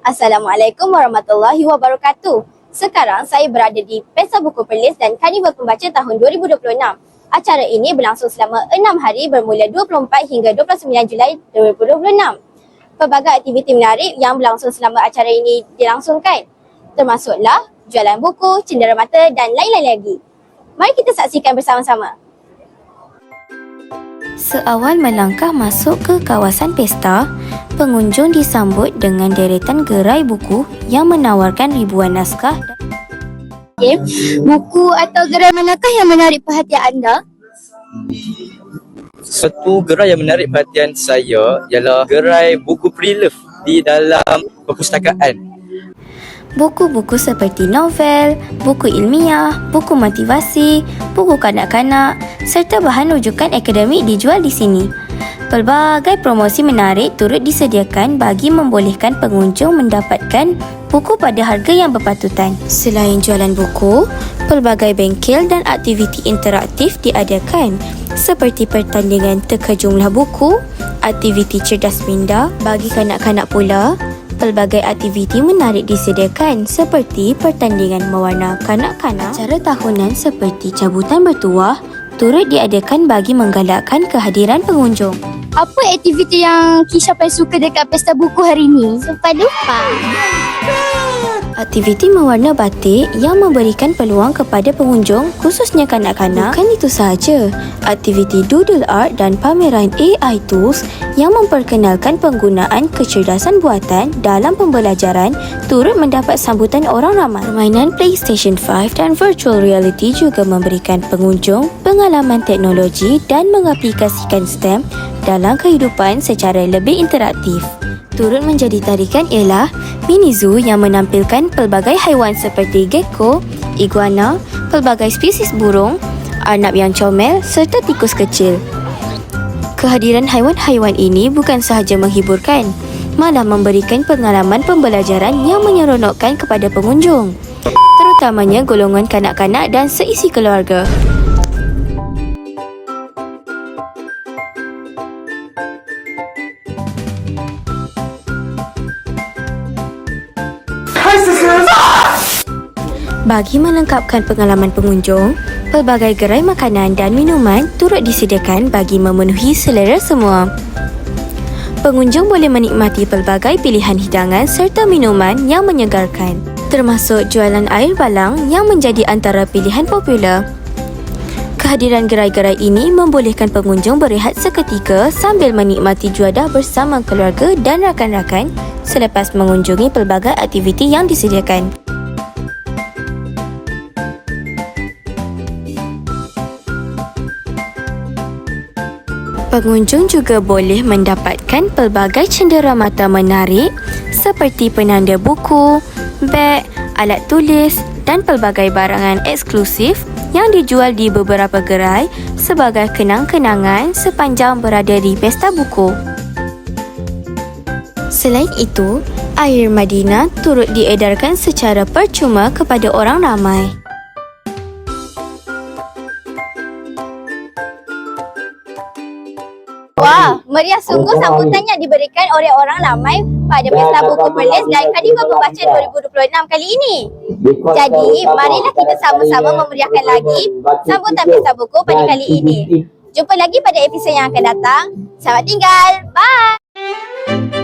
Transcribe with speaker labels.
Speaker 1: Assalamualaikum warahmatullahi wabarakatuh. Sekarang saya berada di Pesta Buku Perlis dan Karnival Pembaca tahun 2026. Acara ini berlangsung selama 6 hari bermula 24 hingga 29 Julai 2026. Pelbagai aktiviti menarik yang berlangsung selama acara ini dilangsungkan, termasuklah jualan buku, cenderamata dan lain-lain lagi. Mari kita saksikan bersama-sama.
Speaker 2: Seawal melangkah masuk ke kawasan pesta, pengunjung disambut dengan deretan gerai buku yang menawarkan ribuan naskah.
Speaker 1: Buku atau gerai manakah yang menarik perhatian anda?
Speaker 3: Satu gerai yang menarik perhatian saya ialah gerai buku pre-love di dalam perpustakaan.
Speaker 2: Buku-buku seperti novel, buku ilmiah, buku motivasi, buku kanak-kanak serta bahan rujukan akademik dijual di sini. Pelbagai promosi menarik turut disediakan bagi membolehkan pengunjung mendapatkan buku pada harga yang berpatutan. Selain jualan buku, pelbagai bengkel dan aktiviti interaktif diadakan seperti pertandingan teka jumlah buku, aktiviti cerdas minda bagi kanak-kanak pula. Pelbagai aktiviti menarik disediakan seperti pertandingan mewarna kanak-kanak. Acara tahunan seperti cabutan bertuah turut diadakan bagi menggalakkan kehadiran pengunjung.
Speaker 1: Apa aktiviti yang Kisha paling suka dekat Pesta Buku hari ini? Sampai lupa.
Speaker 2: Aktiviti mewarna batik yang memberikan peluang kepada pengunjung, khususnya kanak-kanak. Bukan itu sahaja, aktiviti doodle art dan pameran AI tools yang memperkenalkan penggunaan kecerdasan buatan dalam pembelajaran turut mendapat sambutan orang ramai. Permainan PlayStation 5 dan virtual reality juga memberikan pengunjung pengalaman teknologi dan mengaplikasikan STEM dalam kehidupan secara lebih interaktif. Turut menjadi tarikan ialah mini zoo yang menampilkan pelbagai haiwan seperti gecko, iguana, pelbagai spesies burung, arnab yang comel serta tikus kecil. Kehadiran haiwan-haiwan ini bukan sahaja menghiburkan, malah memberikan pengalaman pembelajaran yang menyeronokkan kepada pengunjung, terutamanya golongan kanak-kanak dan seisi keluarga. Bagi melengkapkan pengalaman pengunjung, pelbagai gerai makanan dan minuman turut disediakan bagi memenuhi selera semua. Pengunjung boleh menikmati pelbagai pilihan hidangan serta minuman yang menyegarkan, termasuk jualan air balang yang menjadi antara pilihan popular. Kehadiran gerai-gerai ini membolehkan pengunjung berehat seketika sambil menikmati juadah bersama keluarga dan rakan-rakan selepas mengunjungi pelbagai aktiviti yang disediakan. Pengunjung juga boleh mendapatkan pelbagai cenderamata menarik seperti penanda buku, beg, alat tulis dan pelbagai barangan eksklusif yang dijual di beberapa gerai sebagai kenang-kenangan sepanjang berada di Pesta Buku. Selain itu, air Madinah turut diedarkan secara percuma kepada orang ramai.
Speaker 1: Wah, meriah sungguh sambutan yang diberikan oleh orang ramai pada Pesta Buku Perlis dan Karnival Pembaca 2026 kali ini. Jadi, marilah kita sama-sama memeriahkan lagi sambutan Pesta Buku pada kali ini. Jumpa lagi pada episod yang akan datang. Selamat tinggal. Bye.